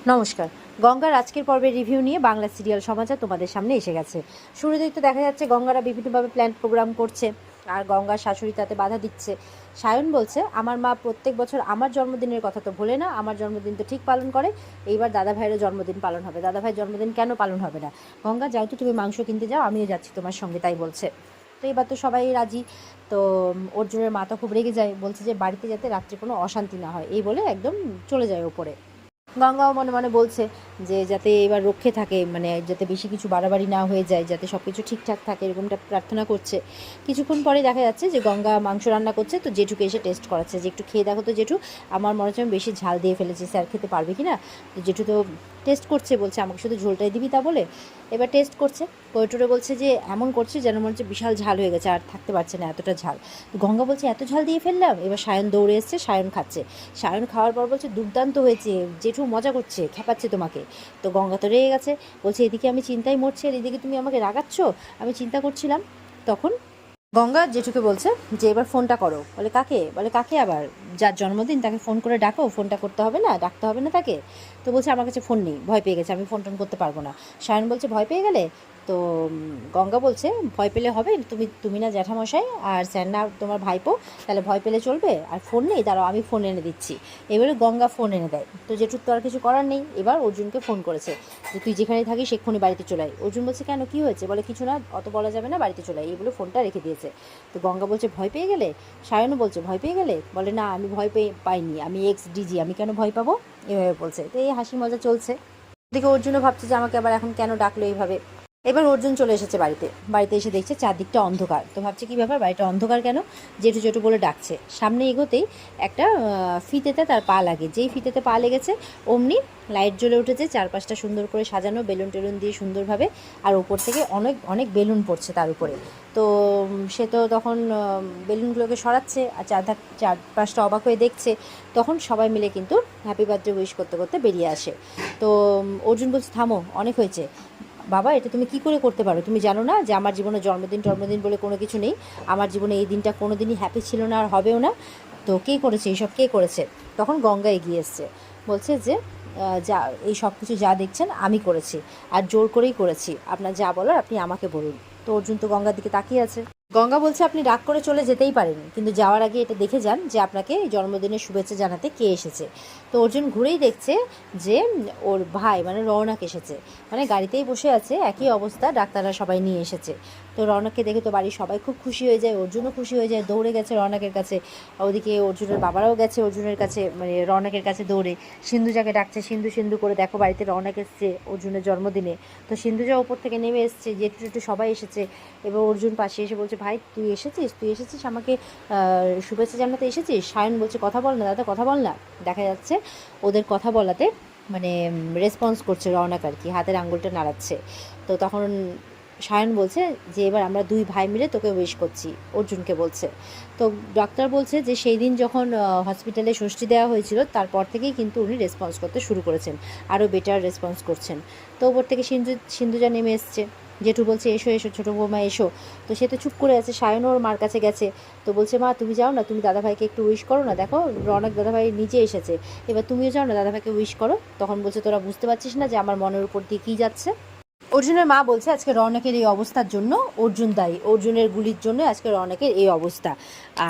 নমস্কার। গঙ্গার আজকের পর্বের রিভিউ নিয়ে বাংলা সিরিয়াল সমাচার তোমাদের সামনে এসে গেছে। শুরুতেই তো দেখা যাচ্ছে গঙ্গারা বিভিন্নভাবে প্ল্যান প্রোগ্রাম করছে, আর গঙ্গার শাশুড়ি তাতে বাধা দিচ্ছে। সায়ন বলছে, আমার মা প্রত্যেক বছর আমার জন্মদিনের কথা তো ভোলে না, আমার জন্মদিন তো ঠিক পালন করে, এইবার দাদা ভাইয়েরও জন্মদিন পালন হবে। দাদা ভাইয়ের জন্মদিন কেন পালন হবে না? গঙ্গা, যাও তো, তুমি মাংস কিনতে যাও, আমিও যাচ্ছি তোমার সঙ্গে, তাই বলছে। তো এবার তো সবাই রাজি। তো অর্জুনের মা তো খুব রেগে যায়, বলছে যে বাড়িতে যাতে রাত্রে কোনো অশান্তি না হয়, এই বলে একদম চলে যায় ওপরে। গঙ্গাও মনে মনে বলছে যে যাতে এবার রক্ষে থাকে, মানে যাতে বেশি কিছু বাড়াবাড়ি না হয়ে যায়, যাতে সব কিছু ঠিকঠাক থাকে, এরকমটা প্রার্থনা করছে। কিছুক্ষণ পরে দেখা যাচ্ছে যে গঙ্গা মাংস রান্না করছে, তো জেঠুকে এসে টেস্ট করাচ্ছে যে একটু খেয়ে দেখো তো জেঠু, আমার মনে হচ্ছে আমি বেশি ঝাল দিয়ে ফেলেছি, স্যার খেতে পারবে কি না। তো জেঠু তো টেস্ট করছে, বলছে আমাকে শুধু ঝোলটাই দিবি, তা বলে এবার টেস্ট করছে। কৈটুরে বলছে যে এমন করছে যেন মনে হচ্ছে বিশাল ঝাল হয়ে গেছে, আর থাকতে পারছে না এতটা ঝাল। তো গঙ্গা বলছে এত ঝাল দিয়ে ফেললাম। এবার সায়ন দৌড়ে এসছে, সায়ন খাচ্ছে। সায়ন খাওয়ার পর বলছে দুর্দান্ত হয়েছে, জেঠু মজা করছে, খেপাচ্ছে তোমাকে। তো গঙ্গা তো রেগে গেছে, বলছে এদিকে আমি চিন্তায় মরছি আর এদিকে তুমি আমাকে রাগাচ্ছ, আমি চিন্তা করছিলাম। তখন গঙ্গা জেঠুকে বলছে যে এবার ফোনটা করো। বলে কাকে? বলে কাকে আবার? যার জন্মদিন তাকে ফোন করে ডাকো, ফোনটা করতে হবে না, ডাকতে হবে না তাকে। তো বলছে আমার কাছে ফোন নেই, ভয় পেয়ে গেছে, আমি ফোন টোন করতে পারবো না। সায়ন বলছে ভয় পেয়ে গেলে? তো গঙ্গা বলছে ভয় পেলে হবে? তুমি তুমি না জ্যাঠামশাই আর স্যার না তোমার ভাইপো, তাহলে ভয় পেলে চলবে? আর ফোন নেই, দাঁড়াও আমি ফোন এনে দিচ্ছি। এবারে গঙ্গা ফোন এনে দেয়। তো জেঠুর তো আর কিছু করার নেই, এবার অর্জুনকে ফোন করেছে যে তুই যেখানে থাকিস সেক্ষুনি বাড়িতে চলে আয়। অর্জুন বলছে কেন, কী হয়েছে? বলে কিছু না, অত বলা যাবে না, বাড়িতে চলে আয়, এই বলে ফোনটা রেখে দিয়েছে। তো গঙ্গা বলছে ভয় পেয়ে গেলে? সায়নও বলছে ভয় পেয়ে গেলে? বলে না, আমি ভয় পাইনি, আমি এক্স ডিজি, আমি কেন ভয় পাবো, এভাবে বলছে। তো এই হাসি মজা চলছে। এদিকে অর্জুনও ভাবছে যে আমাকে আবার এখন কেন ডাকলো এইভাবে। এবার অর্জুন চলে এসেছে বাড়িতে। বাড়িতে এসে দেখছে চারদিকটা অন্ধকার, তো ভাবছে কী ব্যাপার, বাড়িটা অন্ধকার কেন? জেঠু জেঠু বলে ডাকছে। সামনে এগোতেই একটা ফিতেতে তার পা লাগে, যেই ফিতেতে পা লেগেছে অমনি লাইট জ্বলে উঠেছে, চারপাশটা সুন্দর করে সাজানো, বেলুন টেলুন দিয়ে সুন্দরভাবে, আর ওপর থেকে অনেক অনেক বেলুন পড়ছে তার উপরে। তো সে তো তখন বেলুনগুলোকে সরাচ্ছে আর চারপাশটা অবাক হয়ে দেখছে। তখন সবাই মিলে কিন্তু হ্যাপি বার্থডে উইশ করতে করতে বেরিয়ে আসে। তো অর্জুন বলছে থামো, অনেক হয়েছে। বাবা, এটা তুমি কি করে করতে পারো? তুমি জানো না যে আমার জীবনে জন্মদিন বলে কোনো কিছু নেই? আমার জীবনে এই দিনটা কোনো দিনই হ্যাপি ছিল না, আর হবেও না। তো কে করেছে এইসব, কে করেছে? তখন গঙ্গা এগিয়ে এসছে, বলছে যে যা এই সব কিছু যা দেখছেন আমি করেছি, আর জোর করেই করেছি, আপনার যা বলার আপনি আমাকে বলুন। তো অর্জুন তো গঙ্গার দিকে তাকিয়ে আছে। গঙ্গা বলছে আপনি রাগ করে চলে যেতেই পারেন, কিন্তু যাওয়ার আগে এটা দেখে যান যে আপনাকে জন্মদিনের শুভেচ্ছা জানাতে কে এসেছে। তো অর্জুন ঘুরেই দেখছে যে ওর ভাই মানে রওনাক এসেছে, মানে গাড়িতেই বসে আছে, একই অবস্থা, ডাক্তাররা সবাই নিয়ে এসেছে। তো রওনাককে দেখে তো বাড়ির সবাই খুব খুশি হয়ে যায়, অর্জুনও খুশি হয়ে যায়, দৌড়ে গেছে রওনাকের কাছে। ওদিকে অর্জুনের বাবারাও গেছে অর্জুনের কাছে, মানে রওনাকের কাছে দৌড়ে। সিন্ধুজাকে ডাকছে, সিন্ধু সিন্ধু করে, দেখো বাড়িতে রওনাক এসছে অর্জুনের জন্মদিনে। তো সিন্ধুজা ওপর থেকে নেমে এসছে, জেঠু টেঠু সবাই এসেছে। এবার অর্জুন পাশে এসে বলছে ভাই তুই এসেছিস আমাকে শুভেচ্ছা জানাতে এসেছিস? সায়ন বলছে কথা বল না দাদা, কথা বল না। দেখা যাচ্ছে ওদের কথা বলাতে মানে রেসপন্স করছে রওনাক, আর কি হাতের আঙুলটা নাড়াচ্ছে। তো তখন সায়ন বলছে যে এবার আমরা দুই ভাই মিলে তোকে উইশ করছি, অর্জুনকে বলছে। তো ডাক্তার বলছে যে সেই দিন যখন হসপিটালে ষষ্ঠী দেওয়া হয়েছিল তারপর থেকেই কিন্তু উনি রেসপন্স করতে শুরু করেছেন, আরও বেটার রেসপন্স করছেন। তো ওপর থেকে সিন্ধুজা নেমে এসছে। জেঠু বলছে এসো এসো ছোটো বৌমা এসো। তো সে তো চুপ করে আছে, সায়নও ওর মার কাছে গেছে। তো বলছে মা তুমি যাও না, তুমি দাদাভাইকে একটু উইশ করো না, দেখো রওনক দাদাভাই নিজে এসেছে, এবার তুমিও যাও না, দাদাভাইকে উইশ করো। তখন বলছে তোরা বুঝতে পারছিস না যে আমার মনের উপর দিয়ে কী যাচ্ছে? অর্জুনের মা বলছে আজকে রওনকের এই অবস্থার জন্য অর্জুন দায়ী, অর্জুনের গুলির জন্য আজকে রওনকের এই অবস্থা।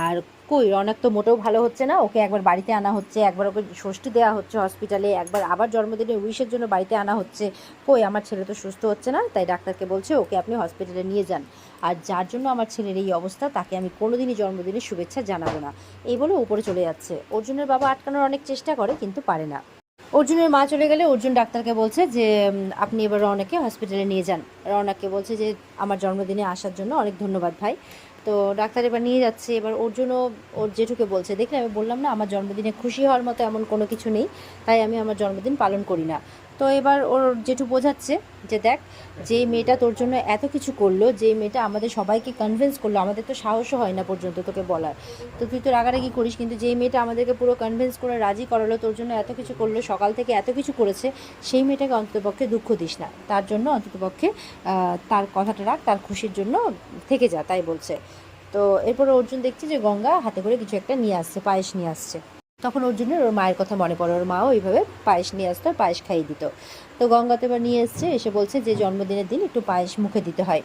আর কই, রওনক তো মোটেও ভালো হচ্ছে না, ওকে একবার বাড়িতে আনা হচ্ছে, একবার ওকে ষষ্ঠী দেওয়া হচ্ছে হসপিটালে, একবার আবার জন্মদিনের উইশের জন্য বাড়িতে আনা হচ্ছে। কই, আমার ছেলে তো সুস্থ হচ্ছে না, তাই ডাক্তারকে বলছে ওকে আপনি হসপিটালে নিয়ে যান, আর যার জন্য আমার ছেলের এই অবস্থা তাকে আমি কোনোদিনই জন্মদিনের শুভেচ্ছা জানাবো না, এই বলে উপরে চলে যাচ্ছে। অর্জুনের বাবা আটকানোর অনেক চেষ্টা করে কিন্তু পারে না। অর্জুনের মা চলে গেলে অর্জুন ডাক্তারকে বলছে যে আপনি এবার রওনাককে হসপিটালে নিয়ে যান। রওনাককে বলছে যে আমার জন্মদিনে আসার জন্য অনেক ধন্যবাদ ভাই। তো ডাক্তার এবার নিয়ে যাচ্ছে। এবার অর্জুনও ওর জেঠুকে বলছে দেখলে আমি বললাম না আমার জন্মদিনে খুশি হওয়ার মতো এমন কোনো কিছু নেই, তাই আমি আমার জন্মদিন পালন করি না। তো এবার ওর জেঠু বোঝাচ্ছে যে দেখ, যে মেয়েটা তোর জন্য এত কিছু করলো, যে মেয়েটা আমাদের সবাইকে কনভিন্স করলো, আমাদের তো সাহসও হয় না পর্যন্ত তোকে বলার, তো তুই তো রাগারাগি করিস, কিন্তু যেই মেয়েটা আমাদেরকে পুরো কনভিন্স করে রাজি করালো, তোর জন্য এত কিছু করলো, সকাল থেকে এত কিছু করেছে, সেই মেয়েটাকে অন্ততপক্ষে দুঃখ দিস না, তার জন্য অন্ততপক্ষে তার কথাটা রাখ, তার খুশির জন্য থেকে যা, তাই বলছে। তো এরপরে অর্জুন দেখছে যে গঙ্গা হাতে করে কিছু একটা নিয়ে আসছে, পায়েস নিয়ে আসছে। তখন অর্জুনের ওর মায়ের কথা মনে পড়ে, ওর মাও এইভাবে পায়েস নিয়ে আসতো, পায়েস খাইয়ে দিত। তো গঙ্গা তো এবার নিয়ে এসছে, এসে বলছে যে জন্মদিনের দিন একটু পায়েস মুখে দিতে হয়,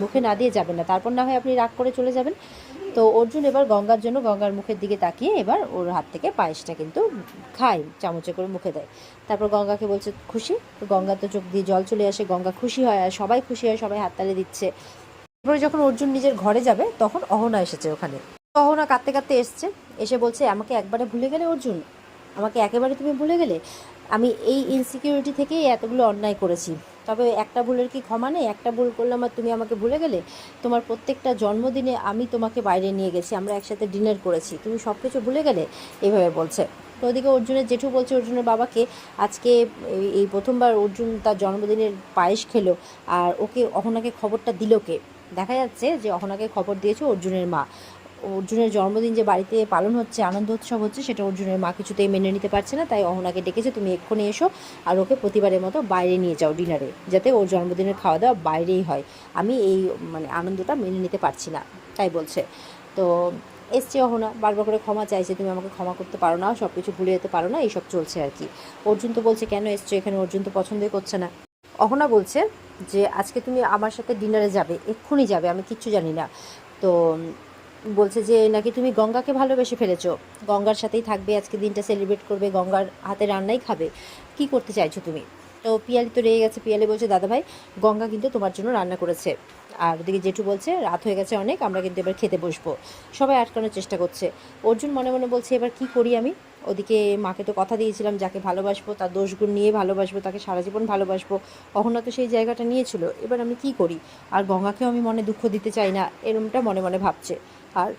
মুখে না দিয়ে যাবেন না, তারপর না হয় আপনি রাগ করে চলে যাবেন। তো অর্জুন এবার গঙ্গার জন্য গঙ্গার মুখের দিকে তাকিয়ে এবার ওর হাত থেকে পায়েসটা কিন্তু খায়, চামচে করে মুখে দেয়। তারপর গঙ্গাকে বলছে খুশি, তো গঙ্গা তো চোখ দিয়ে জল চলে আসে, গঙ্গা খুশি হয় আর সবাই খুশি হয়, সবাই হাততালি দিচ্ছে। এরপরে যখন অর্জুন নিজের ঘরে যাবে তখন অহনা এসেছে ওখানে। অহনা কাঁদতে কাঁদতে এসছে, এসে বলছে আমাকে একবারে ভুলে গেলে অর্জুন, আমাকে একেবারে তুমি ভুলে গেলে। আমি এই ইনসিকিউরিটি থেকেই এতগুলো অন্যায় করেছি, তবে একটা ভুলের কি ক্ষমা নেই? একটা ভুল করলাম আর তুমি আমাকে ভুলে গেলে? তোমার প্রত্যেকটা জন্মদিনে আমি তোমাকে বাইরে নিয়ে গেছি, আমরা একসাথে ডিনার করেছি, তুমি সব কিছু ভুলে গেলে? এভাবে বলছে। তো ওদিকে অর্জুনের জেঠু বলছে অর্জুনের বাবাকে আজকে এই প্রথমবার অর্জুন তার জন্মদিনের পায়েস খেলো, আর ওকে অহনাকে খবরটা দিল কে? দেখা যাচ্ছে যে অহনাকে খবর দিয়েছে অর্জুনের মা। অর্জুনের জন্মদিন যে বাড়িতে পালন হচ্ছে, আনন্দ উৎসব হচ্ছে, সেটা অর্জুনের মা কিছুতেই মেনে নিতে পারছে না, তাই অহনাকে ডেকেছে, তুমি এক্ষুনি এসো আর ওকে প্রতিবারের মতো বাইরে নিয়ে যাও ডিনারে, যাতে ওর জন্মদিনের খাওয়া দাওয়া বাইরেই হয়, আমি এই মানে আনন্দটা মেনে নিতে পারছি না, তাই বলছে। তো এসছে অহনা, বারবার করে ক্ষমা চাইছে, তুমি আমাকে ক্ষমা করতে পারো না, সব কিছু ভুলে যেতে পারো না, এইসব চলছে আর কি। অর্জুন তো বলছে কেন এসছো এখানে, অর্জুন তো পছন্দই করছে না। অহনা বলছে যে আজকে তুমি আমার সাথে ডিনারে যাবে, এক্ষুনি যাবে, আমি কিচ্ছু জানি না। তো বলছে যে নাকি তুমি গঙ্গাকে ভালোবেসে ফেলেছো, গঙ্গার সাথেই থাকবে, আজকে দিনটা সেলিব্রেট করবে, গঙ্গার হাতে রান্নাই খাবে, কি করতে চাইছো তুমি? তো পিয়ালি তো রেগে গেছে, পিয়ালি বলছে দাদাভাই গঙ্গা কিন্তু তোমার জন্য রান্না করেছে। আর ওদিকে জেঠু বলছে রাত হয়ে গেছে অনেক, আমরা কিন্তু এবার খেতে বসবো। সবাই আটকানোর চেষ্টা করছে। অর্জুন মনে মনে বলছে এবার কি করি আমি? ওদিকে মাকে তো কথা দিয়েছিলাম যাকে ভালোবাসবো তার দোষগুণ নিয়ে ভালোবাসবো, তাকে সারা জীবন ভালোবাসবো, অহনা তো সেই জায়গাটা নিয়েছিল, এবার আমি কি করি? আর গঙ্গাকেও আমি মনে দুঃখ দিতে চাই না, এরমটা মনে মনে ভাবছে। আর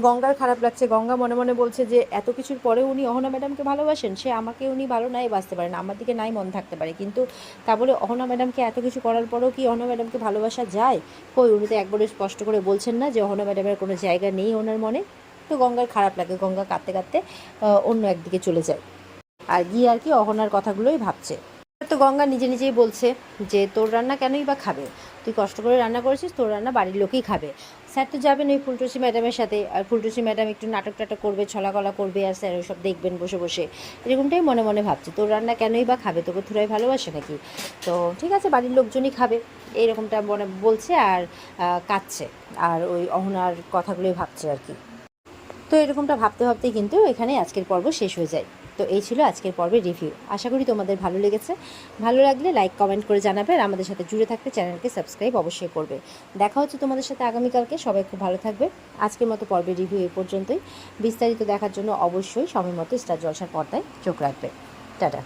গঙ্গার খারাপ লাগছে, গঙ্গা মনে মনে বলছে যে এত কিছুর পরে উনি অহনা ম্যাডামকে ভালোবাসেন, সে আমাকে উনি ভালো নাই বাঁচতে পারেন, আমার দিকে নাই মন থাকতে পারে, কিন্তু তা বলে অহনা ম্যাডামকে এত কিছু করার পরেও কি অহনা ম্যাডামকে ভালোবাসা যায়? কই, উনি তো একবারে স্পষ্ট করে বলছেন না যে অহনা ম্যাডামের কোনো জায়গা নেই ওনার মনে। তো গঙ্গার খারাপ লাগে, গঙ্গা কাঁদতে কাঁদতে অন্য একদিকে চলে যায়, আর গিয়ে আর কি অহনার কথাগুলোই ভাবছে। তো গঙ্গা নিজে নিজেই বলছে যে তোর রান্না কেনই বা খাবে, তুই কষ্ট করে রান্না করেছিস, তোর রান্না বাড়ির লোকেই খাবে। স্যার তো যাবেন ওই ফুলটুসি ম্যাডামের সাথে, আর ফুলটুসি ম্যাডাম একটু নাটক টাটক করবে, ছলাকলা করবে, আর স্যার ওইসব দেখবেন বসে বসে, এরকমটাই মনে মনে ভাবছে, তোর রান্না কেনই বা খাবে, তোকে থুরাই ভালোবাসে নাকি? তো ঠিক আছে, বাড়ির লোকজনই খাবে, এইরকমটা মনে বলছে আর কাঁদছে, আর ওই অহনার কথাগুলোই ভাবছে আর কি। তো এরকমটা ভাবতে ভাবতেই কিন্তু এখানে আজকের পর্ব শেষ হয়ে যায়। তো এই ছিল আজকের পর্বের রিভিউ, আশা করি তোমাদের ভালো লেগেছে। ভালো লাগলে লাইক কমেন্ট করে জানাবে, আর আমাদের সাথে জুড়ে থাকতে চ্যানেলকে সাবস্ক্রাইব অবশ্যই করবে। দেখা হচ্ছে তোমাদের সাথে আগামীকালকে, সবাই খুব ভালো থাকবে। আজকের মতো পর্বের রিভিউ এই পর্যন্তই। বিস্তারিত দেখার জন্য অবশ্যই সময় মতো স্টার জলসার পর্দায় চোখ রাখবে। টাটা।